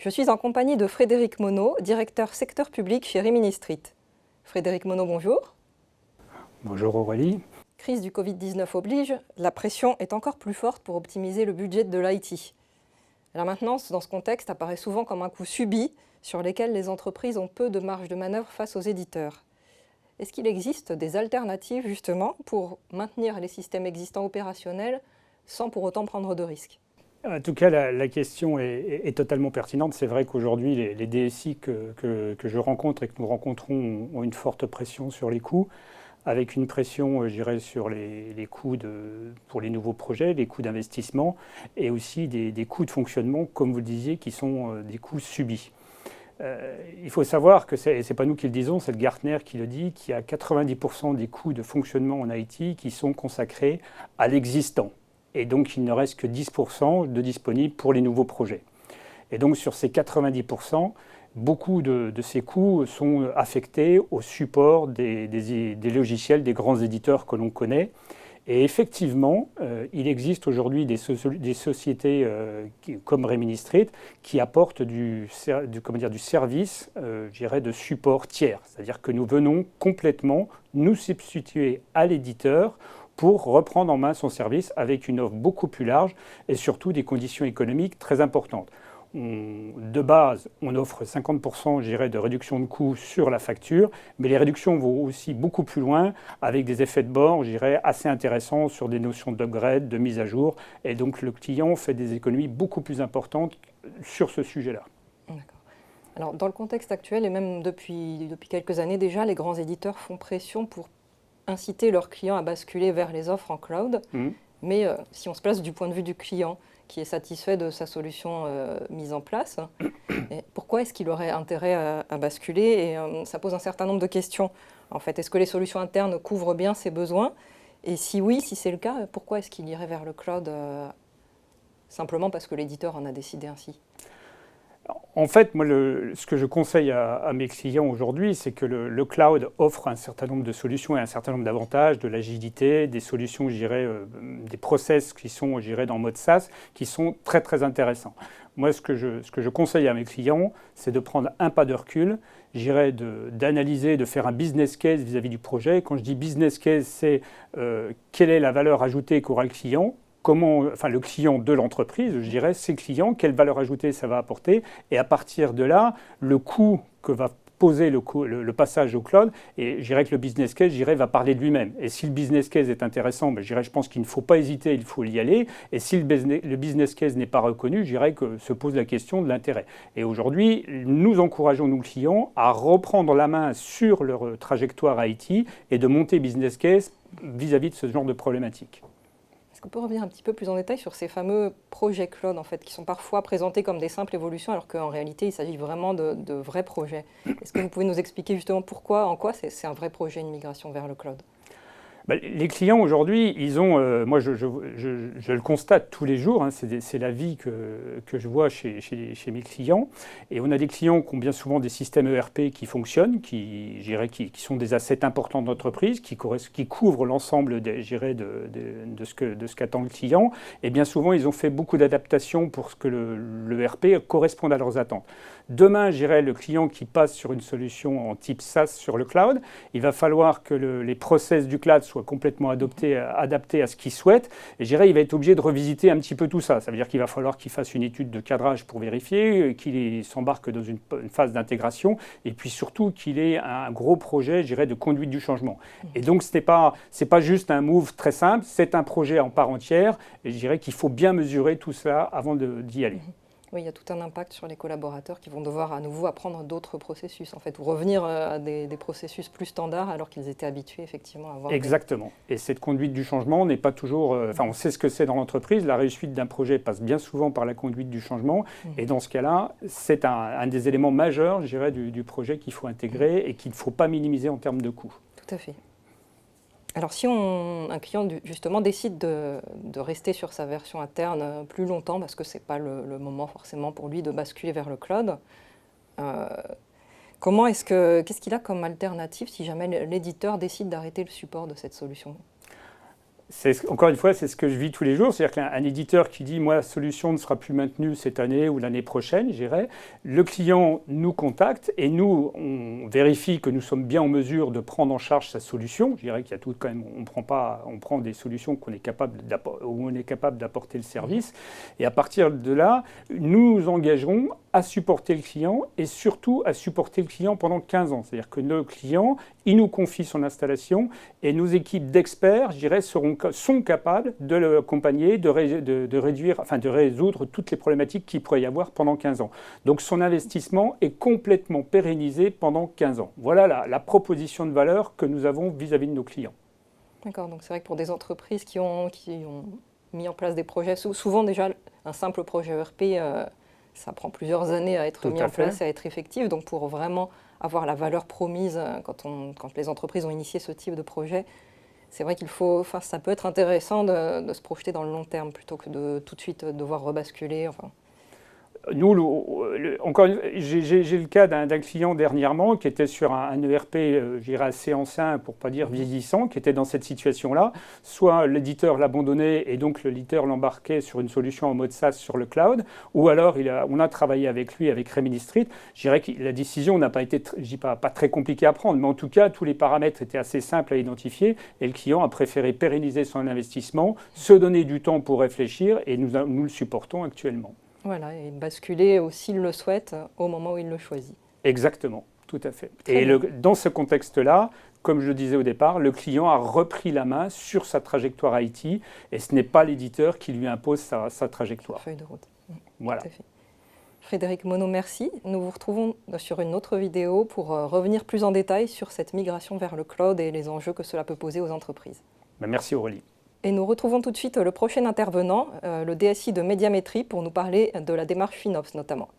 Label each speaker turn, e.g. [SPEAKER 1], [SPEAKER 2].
[SPEAKER 1] Je suis en compagnie de Frédéric Monod, directeur secteur public chez Rimini Street. Frédéric Monod, bonjour.
[SPEAKER 2] Bonjour Aurélie.
[SPEAKER 1] Crise du Covid-19 oblige, la pression est encore plus forte pour optimiser le budget de l'IT. La maintenance, dans ce contexte, apparaît souvent comme un coût subi sur lequel les entreprises ont peu de marge de manœuvre face aux éditeurs. Est-ce qu'il existe des alternatives justement pour maintenir les systèmes existants opérationnels sans pour autant prendre de risques ?
[SPEAKER 2] En tout cas, la question est totalement pertinente. C'est vrai qu'aujourd'hui, les DSI que je rencontre et que nous rencontrons ont une forte pression sur les coûts, avec une pression, je dirais, sur les coûts pour les nouveaux projets, les coûts d'investissement, et aussi des coûts de fonctionnement, comme vous le disiez, qui sont des coûts subis. Il faut savoir que ce n'est pas nous qui le disons, c'est le Gartner qui le dit, qu'il y a 90% des coûts de fonctionnement en IT qui sont consacrés à l'existant. Et donc, il ne reste que 10% de disponibles pour les nouveaux projets. Et donc, sur ces 90%, beaucoup de ces coûts sont affectés au support des logiciels des grands éditeurs que l'on connaît. Et effectivement, il existe aujourd'hui des sociétés comme Rimini Street qui apportent du service, je dirais, de support tiers. C'est-à-dire que nous venons complètement nous substituer à l'éditeur pour reprendre en main son service avec une offre beaucoup plus large et surtout des conditions économiques très importantes. De base, on offre 50% je dirais, de réduction de coûts sur la facture, mais les réductions vont aussi beaucoup plus loin avec des effets de bord je dirais, assez intéressants sur des notions d'upgrade, de mise à jour. Et donc le client fait des économies beaucoup plus importantes sur ce sujet-là.
[SPEAKER 1] D'accord. Alors, dans le contexte actuel, et même depuis quelques années déjà, les grands éditeurs font pression pour inciter leurs clients à basculer vers les offres en cloud. Mais si on se place du point de vue du client, qui est satisfait de sa solution mise en place, et pourquoi est-ce qu'il aurait intérêt à basculer ? Et ça pose un certain nombre de questions. En fait, est-ce que les solutions internes couvrent bien ses besoins ? Et si oui, si c'est le cas, pourquoi est-ce qu'il irait vers le cloud simplement parce que l'éditeur en a décidé ainsi ?
[SPEAKER 2] En fait, moi, ce que je conseille à mes clients aujourd'hui, c'est que le cloud offre un certain nombre de solutions et un certain nombre d'avantages, de l'agilité, des solutions, je dirais, des process qui sont, je dirais, dans mode SaaS, qui sont très, très intéressants. Moi, ce que je conseille à mes clients, c'est de prendre un pas de recul, je dirais, d'analyser, de faire un business case vis-à-vis du projet. Quand je dis business case, c'est quelle est la valeur ajoutée qu'aura le client, le client de l'entreprise, je dirais, ses clients, quelle valeur ajoutée ça va apporter, et à partir de là, le coût que va poser le passage au cloud, et je dirais que le business case, va parler de lui-même. Et si le business case est intéressant, je pense qu'il ne faut pas hésiter, il faut y aller. Et si le business case n'est pas reconnu, je dirais que se pose la question de l'intérêt. Et aujourd'hui, nous encourageons nos clients à reprendre la main sur leur trajectoire IT et de monter business case vis-à-vis de ce genre de problématique.
[SPEAKER 1] Est-ce qu'on peut revenir un petit peu plus en détail sur ces fameux projets cloud en fait, qui sont parfois présentés comme des simples évolutions alors qu'en réalité il s'agit vraiment de vrais projets ? Est-ce que vous pouvez nous expliquer justement en quoi c'est un vrai projet, une migration vers le cloud ?
[SPEAKER 2] Les clients aujourd'hui, ils ont, moi je le constate tous les jours, hein, c'est la vie que je vois chez mes clients. Et on a des clients qui ont bien souvent des systèmes ERP qui fonctionnent, qui sont des assets importants de l'entreprise, qui couvrent l'ensemble de ce qu'attend le client. Et bien souvent, ils ont fait beaucoup d'adaptations pour que le ERP corresponde à leurs attentes. Demain, le client qui passe sur une solution en type SaaS sur le cloud, il va falloir que les process du cloud soient complètement adaptés à ce qu'il souhaite. Et il va être obligé de revisiter un petit peu tout ça. Ça veut dire qu'il va falloir qu'il fasse une étude de cadrage pour vérifier, qu'il s'embarque dans une phase d'intégration, et puis surtout qu'il ait un gros projet, de conduite du changement. Et donc, c'est pas juste un move très simple, c'est un projet en part entière. Et je dirais qu'il faut bien mesurer tout ça avant d'y aller.
[SPEAKER 1] Oui, il y a tout un impact sur les collaborateurs qui vont devoir à nouveau apprendre d'autres processus, en fait, ou revenir à des processus plus standards alors qu'ils étaient habitués effectivement à avoir.
[SPEAKER 2] Exactement. Et cette conduite du changement n'est pas toujours... on sait ce que c'est dans l'entreprise. La réussite d'un projet passe bien souvent par la conduite du changement. Et dans ce cas-là, c'est un des éléments majeurs, du projet qu'il faut intégrer et qu'il ne faut pas minimiser en termes de coûts.
[SPEAKER 1] Tout à fait. Alors si un client justement décide de rester sur sa version interne plus longtemps parce que ce n'est pas le moment forcément pour lui de basculer vers le cloud, qu'est-ce qu'il a comme alternative si jamais l'éditeur décide d'arrêter le support de cette solution ?
[SPEAKER 2] Encore une fois, c'est ce que je vis tous les jours. C'est-à-dire qu'un éditeur qui dit « moi, la solution ne sera plus maintenue cette année ou l'année prochaine », j'irai, le client nous contacte et nous, on vérifie que nous sommes bien en mesure de prendre en charge sa solution. Je dirais qu'il y a tout quand même, on prend des solutions où on est capable d'apporter le service. Et à partir de là, nous nous engagerons à supporter le client et surtout à supporter le client pendant 15 ans. C'est-à-dire que nos clients, ils nous confient son installation et nos équipes d'experts, je dirais, sont capables de l'accompagner, de résoudre toutes les problématiques qu'il pourrait y avoir pendant 15 ans. Donc son investissement est complètement pérennisé pendant 15 ans. Voilà la proposition de valeur que nous avons vis-à-vis de nos clients.
[SPEAKER 1] D'accord, donc c'est vrai que pour des entreprises qui ont mis en place des projets, souvent déjà un simple projet ERP, ça prend plusieurs années à être mis en place, à être effectif. Donc pour vraiment avoir la valeur promise quand les entreprises ont initié ce type de projet, c'est vrai ça peut être intéressant de se projeter dans le long terme plutôt que de tout de suite devoir rebasculer.
[SPEAKER 2] Nous, j'ai le cas d'un client dernièrement qui était sur un ERP, je dirais assez ancien, pour ne pas dire vieillissant, qui était dans cette situation-là. Soit l'éditeur l'abandonnait et donc l'éditeur l'embarquait sur une solution en mode SaaS sur le cloud, ou alors on a travaillé avec lui, avec Rimini Street. Je dirais que la décision n'a pas été, je dis pas très compliquée à prendre, mais en tout cas, tous les paramètres étaient assez simples à identifier et le client a préféré pérenniser son investissement, se donner du temps pour réfléchir et nous le supportons actuellement.
[SPEAKER 1] Voilà, et basculer s'il le souhaite au moment où il le choisit.
[SPEAKER 2] Exactement, tout à fait. Et dans ce contexte-là, comme je le disais au départ, le client a repris la main sur sa trajectoire IT et ce n'est pas l'éditeur qui lui impose sa trajectoire.
[SPEAKER 1] Feuille de route.
[SPEAKER 2] Voilà.
[SPEAKER 1] Tout à fait. Frédéric Monod, merci. Nous vous retrouvons sur une autre vidéo pour revenir plus en détail sur cette migration vers le cloud et les enjeux que cela peut poser aux entreprises.
[SPEAKER 2] Merci Aurélie.
[SPEAKER 1] Et nous retrouvons tout de suite le prochain intervenant, le DSI de Médiamétrie, pour nous parler de la démarche FinOps notamment.